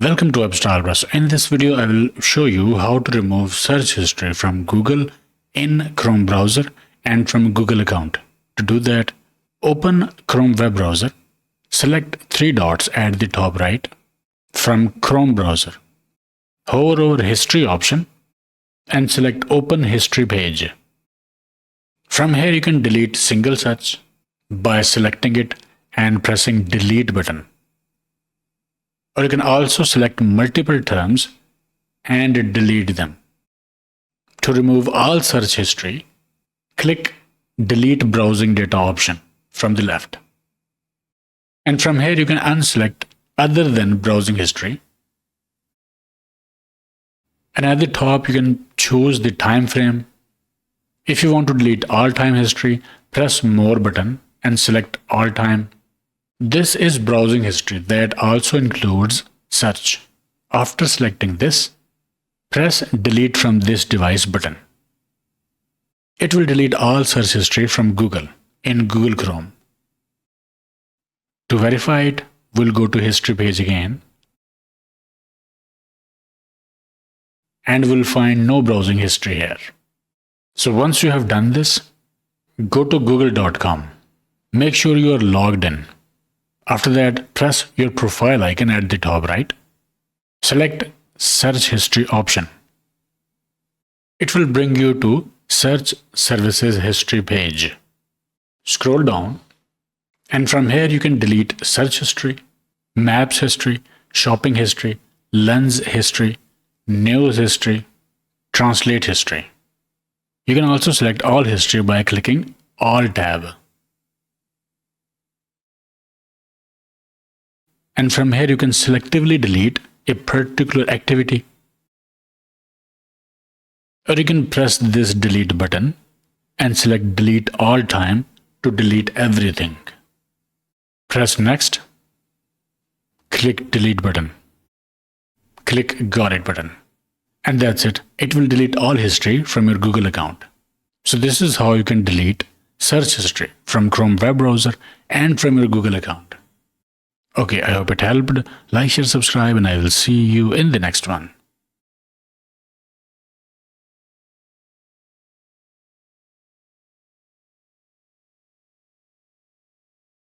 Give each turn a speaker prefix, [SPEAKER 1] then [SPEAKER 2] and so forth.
[SPEAKER 1] Welcome to WebStarBrush. In this video, I will show you how to remove search history from Google in Chrome browser and from Google account. To do that, open Chrome web browser, select three dots at the top right from Chrome browser. Hover over History option and select Open History page. From here, you can delete single search by selecting it and pressing Delete button. Or you can also select multiple terms and delete them. To remove all search history, click Delete Browsing Data option from the left. And from here you can unselect Other than Browsing History. And at the top you can choose the time frame. If you want to delete all time history, press More button and select All Time. This is browsing history that also includes search. After selecting this, press Delete from this device button. It will delete all search history from Google in Google Chrome. To verify it, we'll go to History page again and we'll find no browsing history here. So once you have done this, go to google.com. Make sure you are logged in. After that, press your profile icon at the top right. Select Search History option. It will bring you to Search Services History page. Scroll down, and from here you can delete Search History, Maps History, Shopping History, Lens History, News History, Translate History. You can also select all history by clicking All tab. And from here you can selectively delete a particular activity. Or you can press this Delete button and select Delete All Time to delete everything. Press Next. Click Delete button. Click Got It button. And that's it. It will delete all history from your Google account. So this is how you can delete search history from Chrome web browser and from your Google account. Okay, I hope it helped. Like, share, subscribe, and I will see you in the next one.